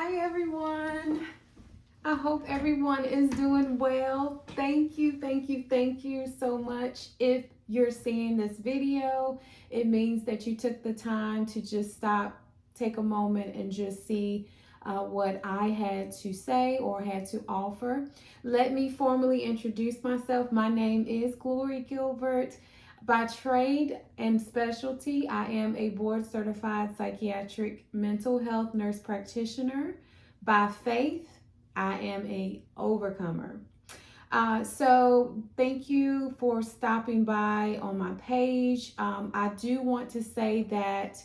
Hi, everyone. I hope everyone is doing well. Thank you so much. If you're seeing this video, it means that you took the time to just stop, take a moment, and just see what I had to say or had to offer. Let me formally introduce myself. My name is Glory Gilbert. By trade and specialty, I am a board certified psychiatric mental health nurse practitioner. By faith, I am a overcomer. So thank you for stopping by on my page. I do want to say that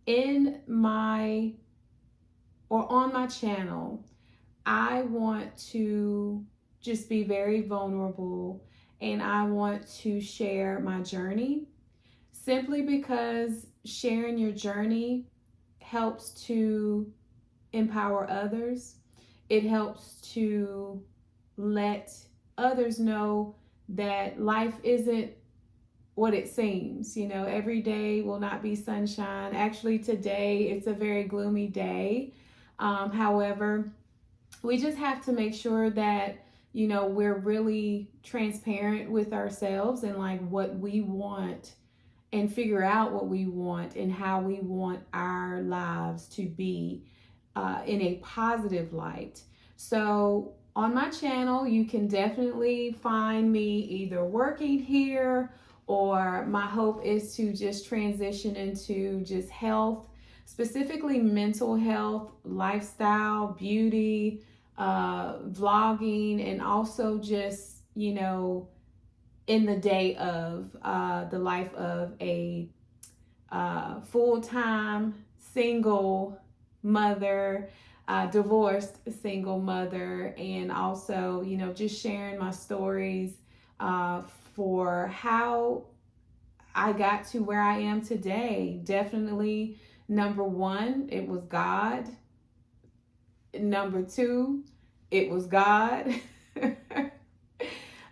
in my or on my channel, I want to just be very vulnerable and I want to share my journey simply because sharing your journey helps to empower others. It helps to let others know that life isn't what it seems. You know, every day will not be sunshine. Actually, today it's a very gloomy day. However, we just have to make sure that we're really transparent with ourselves and like what we want and figure out what we want and how we want our lives to be in a positive light. So on my channel, you can definitely find me either working here or my hope is to just transition into just health, specifically mental health, lifestyle, beauty, vlogging, and also just, in the day of the life of a full-time single mother, divorced single mother, and also, just sharing my stories for how I got to where I am today. Definitely, number one, it was God. Number two, it was God.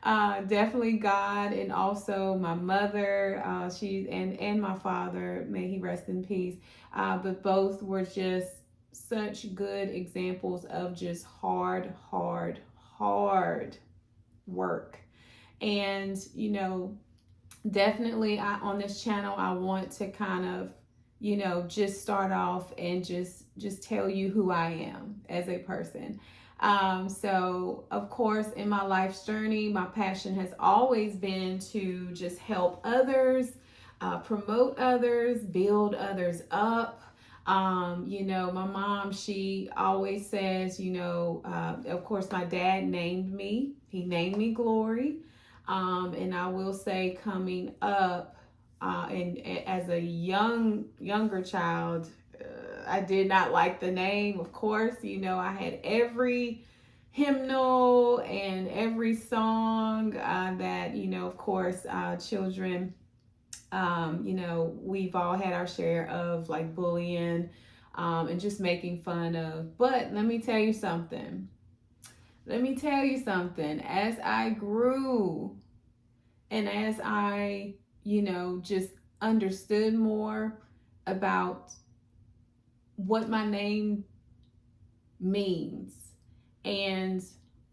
Definitely God, and also my mother, she and my father, may he rest in peace. But both were just such good examples of just hard work. And definitely, on this channel, I want to kind of just start off and just tell you who I am as a person. So of course, in my life's journey, my passion has always been to just help others, promote others, build others up. My mom, she always says, of course, my dad named me. He named me Glory. And I will say, coming up, and as a younger child, I did not like the name. Of course, I had every hymnal and every song that of course, children. We've all had our share of like bullying and just making fun of. But let me tell you something. As I grew and as I, just understood more about what my name means and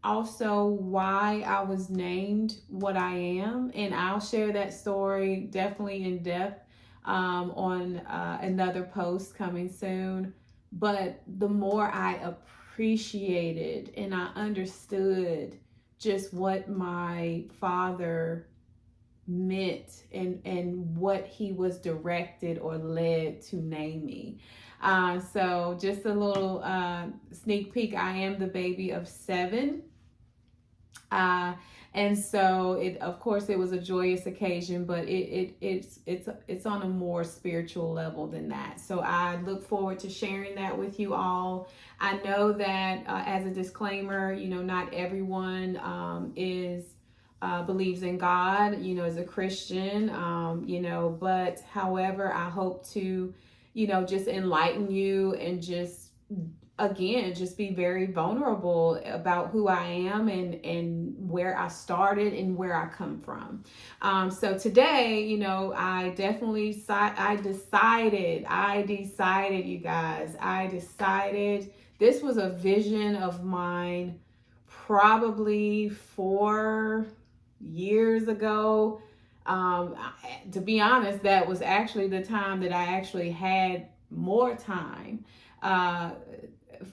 also why I was named what I am. And I'll share that story definitely in depth on another post coming soon. But the more I appreciated and I understood just what my father meant and what he was directed or led to name me. So just a little sneak peek. I am the baby of 7. Uh, and so it, of course, it was a joyous occasion, but it's on a more spiritual level than that. So I look forward to sharing that with you all. I know that as a disclaimer, not everyone is believes in God, as a Christian, but however, I hope to, just enlighten you and just, again, just be very vulnerable about who I am and where I started and where I come from. So today, I decided, you guys, I decided This was a vision of mine probably 4 years ago. To be honest, that was actually the time that I actually had more time. Uh,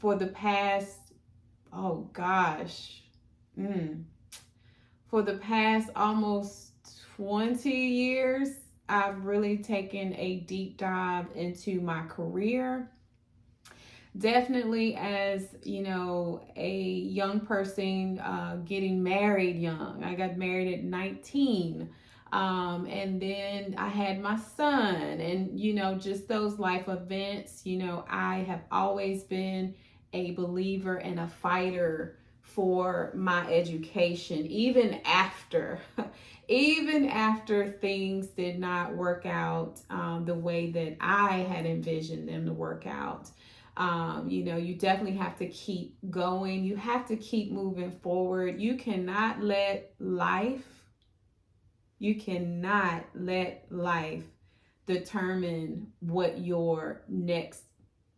for the past, oh gosh, mm, for the past almost 20 years, I've really taken a deep dive into my career. Definitely, as you know, a young person, getting married young. I got married at 19. And then I had my son, and just those life events. I have always been a believer and a fighter for my education, even after even after things did not work out the way that I had envisioned them to work out. You definitely have to keep going. You have to keep moving forward. You cannot let life determine what your next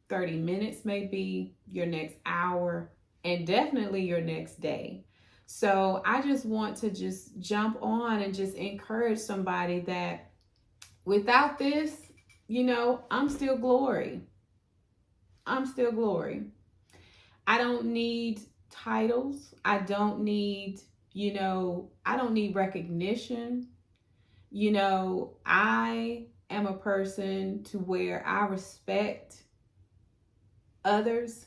30 minutes may be, your next hour, and definitely your next day. So I just want to just jump on and just encourage somebody that without this, I'm still glory. I'm still glory. I don't need titles. I don't need recognition. I am a person to where I respect others.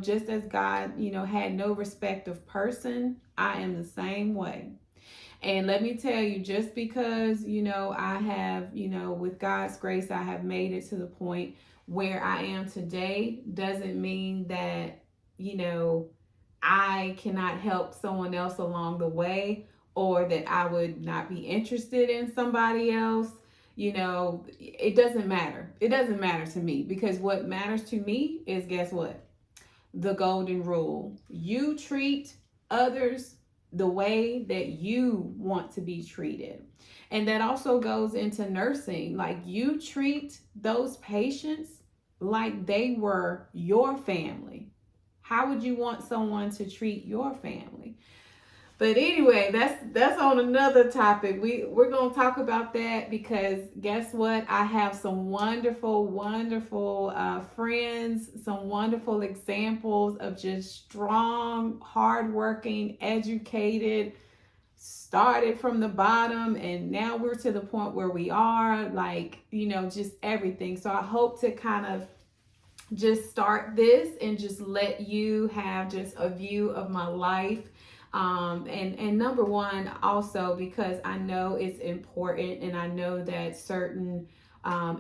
Just as God, had no respect of person, I am the same way. And let me tell you, just because, I have, with God's grace, I have made it to the point where I am today, doesn't mean that, you know, I cannot help someone else along the way, or that I would not be interested in somebody else. It doesn't matter. It doesn't matter to me, because what matters to me is, guess what? The golden rule. You treat others the way that you want to be treated. And that also goes into nursing. Like, you treat those patients like they were your family. How would you want someone to treat your family? But anyway, that's on another topic. We're gonna talk about that, because guess what? I have some wonderful, wonderful friends, some wonderful examples of just strong, hardworking, educated, started from the bottom, and now we're to the point where we are, like, just everything. So I hope to kind of just start this and just let you have just a view of my life. And number one, also because I know it's important, and I know that certain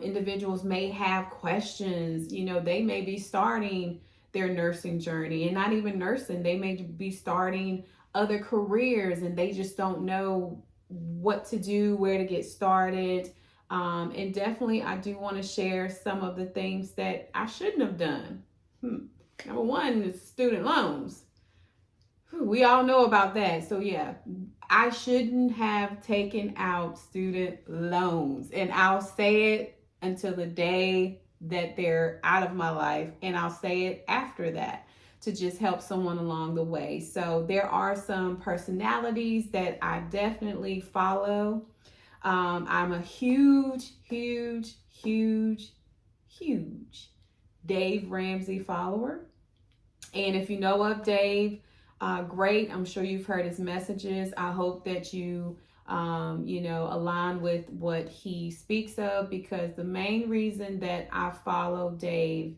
individuals may have questions. They may be starting their nursing journey, and not even nursing, they may be starting other careers, and they just don't know what to do, where to get started. And definitely, I do want to share some of the things that I shouldn't have done. Number one is student loans. We all know about that. So, yeah, I shouldn't have taken out student loans. And I'll say it until the day that they're out of my life. And I'll say it after that, to just help someone along the way. So, there are some personalities that I definitely follow. I'm a huge, huge, huge, huge Dave Ramsey follower. And if you know of Dave, great. I'm sure you've heard his messages. I hope that you align with what he speaks of, because the main reason that I follow Dave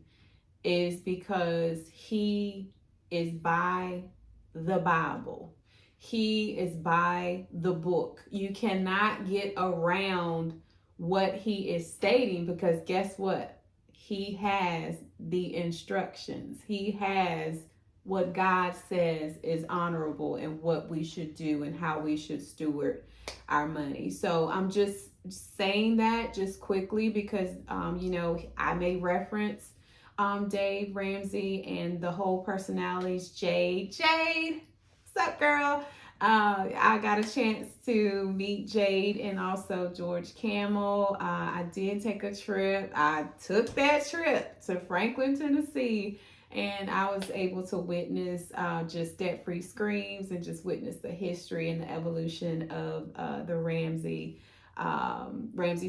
is because he is by the Bible. He is by the book. You cannot get around what he is stating, because guess what? He has the instructions. He has what God says is honorable, and what we should do, and how we should steward our money. So I'm just saying that just quickly, because I may reference Dave Ramsey and the whole personalities. Jade, what's up, girl? I got a chance to meet Jade and also George Camel. I did take a trip. I took that trip to Franklin, Tennessee, And I was able to witness just debt-free screams and just witness the history and the evolution of the Ramsey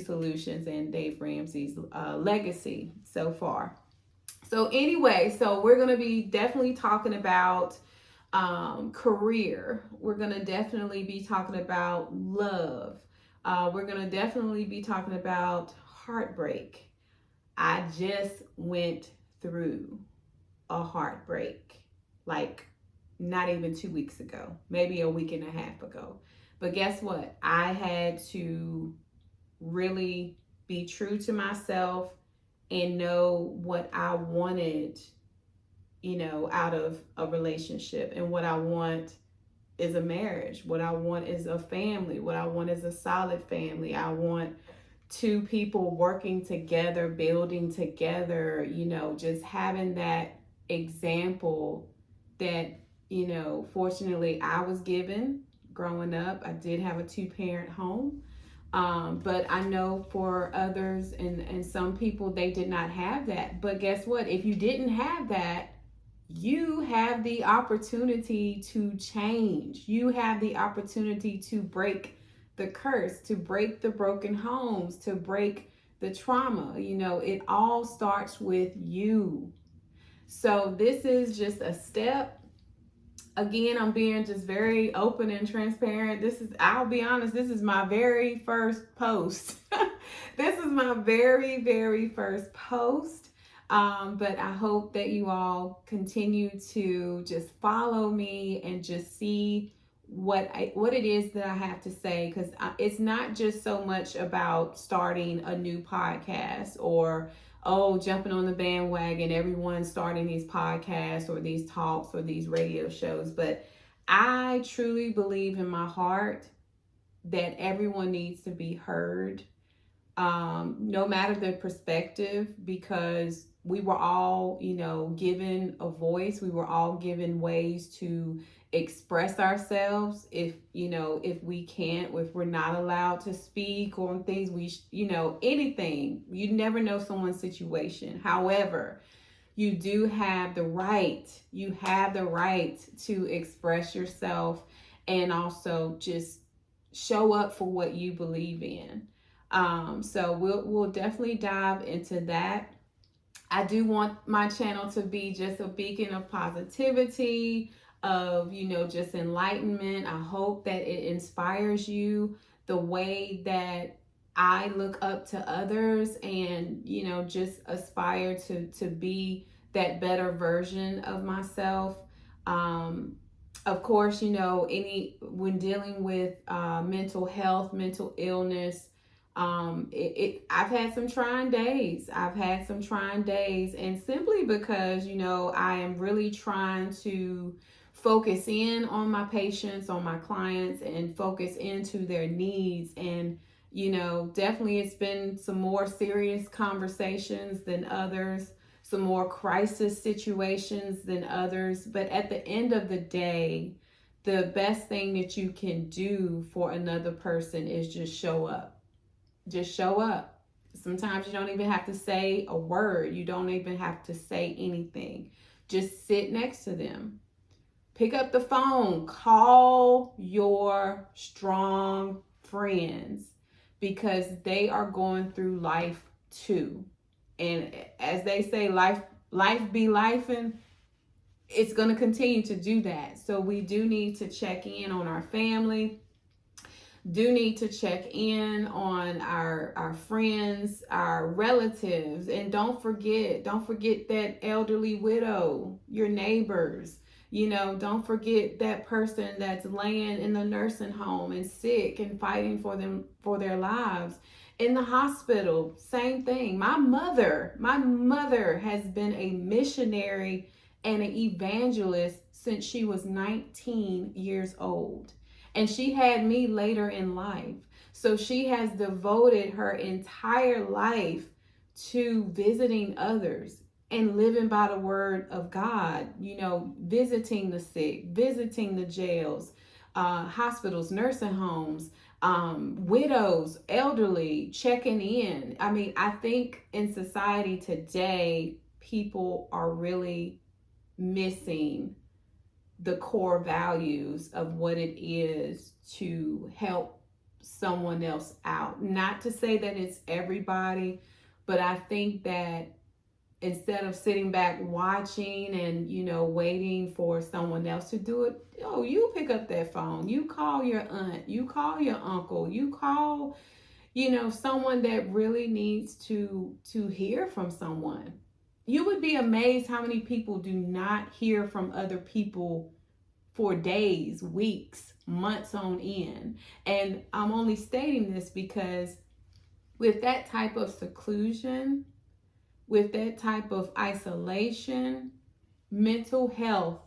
Solutions and Dave Ramsey's legacy so far. So anyway, so we're going to be definitely talking about career. We're going to definitely be talking about love. We're going to definitely be talking about heartbreak. I just went through a heartbreak, like not even 2 weeks ago, maybe a week and a half ago. But guess what? I had to really be true to myself and know what I wanted, out of a relationship. And what I want is a marriage. What I want is a family. What I want is a solid family. I want two people working together, building together, just having that example that, fortunately I was given growing up. I did have a two-parent home. But I know for others and some people, they did not have that. But guess what? If you didn't have that, you have the opportunity to change. You have the opportunity to break the curse, to break the broken homes, to break the trauma. It all starts with you. So this is just a step. Again, I'm being just very open and transparent. I'll be honest, this is my very first post. This is my very, very first post. But I hope that you all continue to just follow me and just see what it is that I have to say, because it's not just so much about starting a new podcast or jumping on the bandwagon, everyone starting these podcasts or these talks or these radio shows. But I truly believe in my heart that everyone needs to be heard, no matter their perspective, because we were all, given a voice. We were all given ways to express ourselves. If we can't, if we're not allowed to speak on things, anything, you never know someone's situation. However, you do have the right, to express yourself and also just show up for what you believe in. So we'll definitely dive into that. I do want my channel to be just a beacon of positivity, of, just enlightenment. I hope that it inspires you the way that I look up to others and, just aspire to be that better version of myself. Of course, when dealing with mental health, mental illness, I've had some trying days. And simply because, I am really trying to focus in on my patients, on my clients, and focus into their needs. And, definitely it's been some more serious conversations than others, some more crisis situations than others. But at the end of the day, the best thing that you can do for another person is just show up. Just show up. Sometimes you don't even have to say a word. You don't even have to say anything. Just sit next to them. Pick up the phone. Call your strong friends, because they are going through life too. And as they say, life be lifing. It's going to continue to do that. So we do need to check in on our family, do need to check in on our friends, our relatives. And don't forget that elderly widow, your neighbors. Don't forget that person that's laying in the nursing home and sick and fighting for their lives. In the hospital, same thing. My mother has been a missionary and an evangelist since she was 19 years old. And she had me later in life. So she has devoted her entire life to visiting others and living by the word of God, visiting the sick, visiting the jails, hospitals, nursing homes, widows, elderly, checking in. I mean, I think in society today, people are really missing the core values of what it is to help someone else out. Not to say that it's everybody, but I think that instead of sitting back watching and waiting for someone else to do it, you pick up that phone, you call your aunt, you call your uncle, you call someone that really needs to hear from someone. You would be amazed how many people do not hear from other people for days, weeks, months on end. And I'm only stating this because with that type of seclusion, with that type of isolation, mental health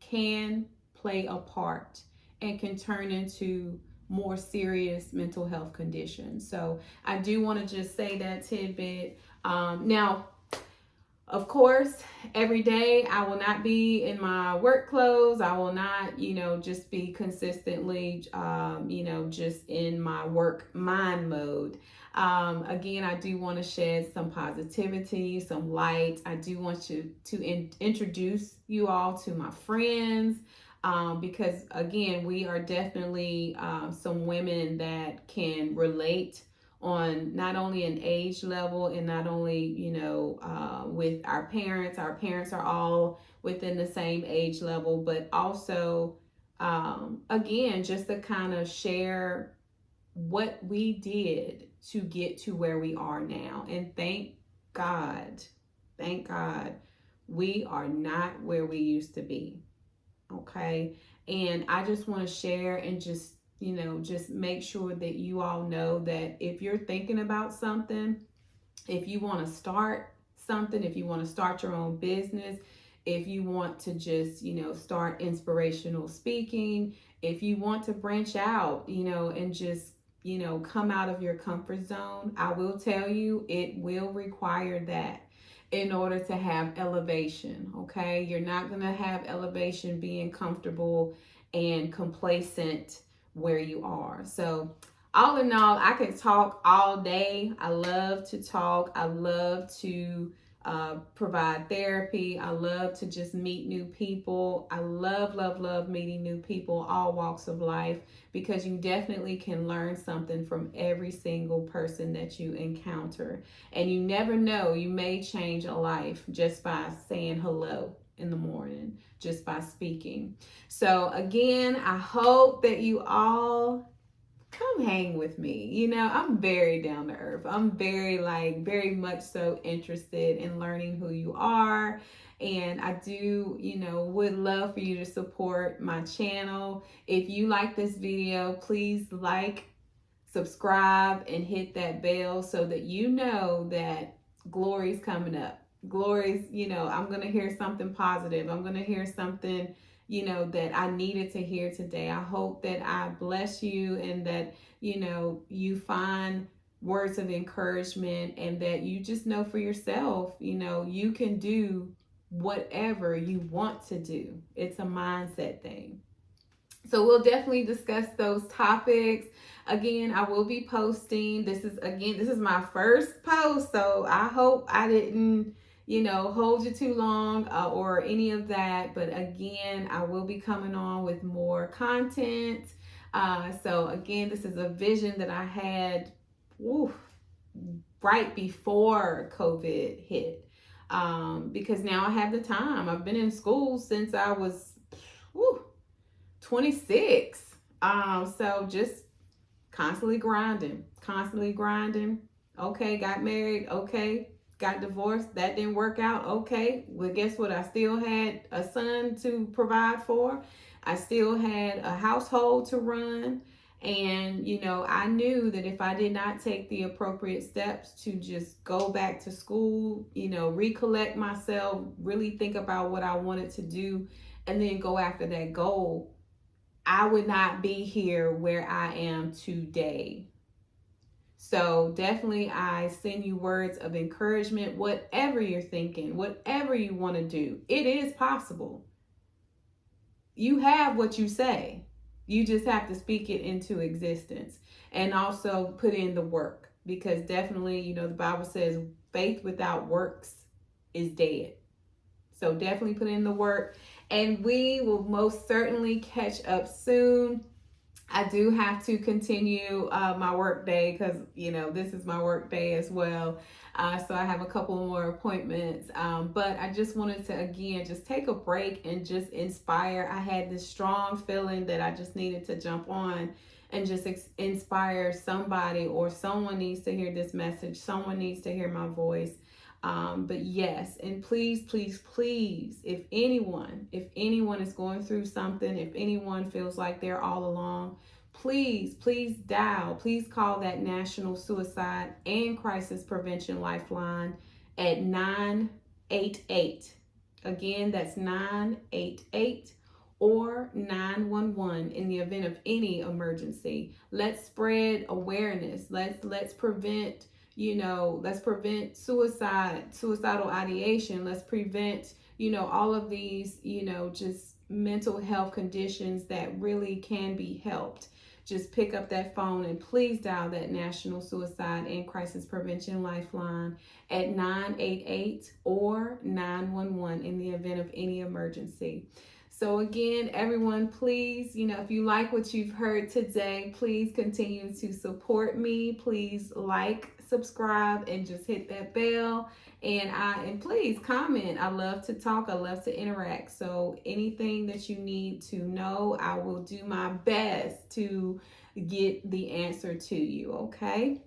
can play a part and can turn into more serious mental health conditions. So I do want to just say that tidbit. Now, of course, every day I will not be in my work clothes. I will not, just be consistently, just in my work mind mode. Again, I do want to shed some positivity, some light. I do want you to introduce you all to my friends. Because again, we are definitely some women that can relate on not only an age level and not only with our parents are all within the same age level, but also again just to kind of share what we did to get to where we are now. And god thank god we are not where we used to be. Okay. And I just want to share and just make sure that you all know that if you're thinking about something, if you want to start something, if you want to start your own business, if you want to just, start inspirational speaking, if you want to branch out, and just, come out of your comfort zone, I will tell you it will require that in order to have elevation. Okay. You're not going to have elevation being comfortable and complacent where you are. So, all in all, I could talk all day. I love to talk. I love to provide therapy. I love to just meet new people. I love, love, love meeting new people, all walks of life, because you definitely can learn something from every single person that you encounter. And you never know, you may change a life just by saying hello in the morning, just by speaking. So, again, I hope that you all come hang with me. I'm very down to earth. I'm very much so interested in learning who you are. And I do, would love for you to support my channel. If you like this video, please like, subscribe, and hit that bell so that you know that glory's coming up. Glory's, I'm going to hear something positive. I'm going to hear something that I needed to hear today. I hope that I bless you and that, you find words of encouragement and that you just know for yourself, you can do whatever you want to do. It's a mindset thing. So we'll definitely discuss those topics. Again, I will be posting. This is my first post, so I hope I didn't, hold you too long or any of that. But again, I will be coming on with more content. So again, this is a vision that I had right before COVID hit. Because now I have the time. I've been in school since I was 26. So just constantly grinding. Okay, got married. Okay, got divorced. That didn't work out. Okay, well, guess what? I still had a son to provide for. I still had a household to run. And, I knew that if I did not take the appropriate steps to just go back to school, recollect myself, really think about what I wanted to do, and then go after that goal, I would not be here where I am today. So definitely I send you words of encouragement. Whatever you're thinking, whatever you want to do, it is possible. You have what you say. You just have to speak it into existence and also put in the work, because definitely, the Bible says faith without works is dead. So definitely put in the work, and we will most certainly catch up soon. I do have to continue my work day because, this is my work day as well. So I have a couple more appointments. But I just wanted to, again, just take a break and just inspire. I had this strong feeling that I just needed to jump on and just inspire somebody, or someone needs to hear this message. Someone needs to hear my voice. But yes, and please, please, please, if anyone is going through something, if anyone feels like they're all alone, please call that National Suicide and Crisis Prevention Lifeline at 988. Again, that's 988 or 911 in the event of any emergency. Let's spread awareness. Let's prevent, let's prevent suicidal ideation. Let's prevent, all of these, just mental health conditions that really can be helped. Just pick up that phone and please dial that National Suicide and Crisis Prevention Lifeline at 988 or 911 in the event of any emergency. So again, everyone, please, if you like what you've heard today, please continue to support me. Please like, subscribe, and just hit that bell. And please comment. I love to talk. I love to interact. So anything that you need to know, I will do my best to get the answer to you. Okay.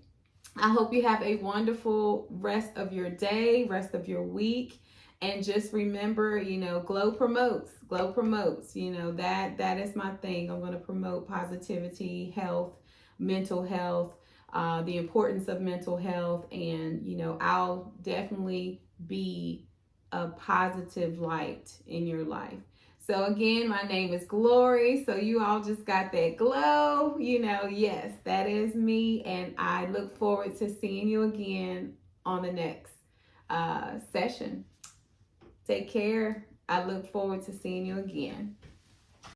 I hope you have a wonderful rest of your day, rest of your week. And just remember, Glo Promotes. Glo Promotes. That is my thing. I'm going to promote positivity, health, mental health, the importance of mental health. And, I'll definitely be a positive light in your life. So again, my name is Glory. So you all just got that glow, yes, that is me. And I look forward to seeing you again on the next session. Take care. I look forward to seeing you again.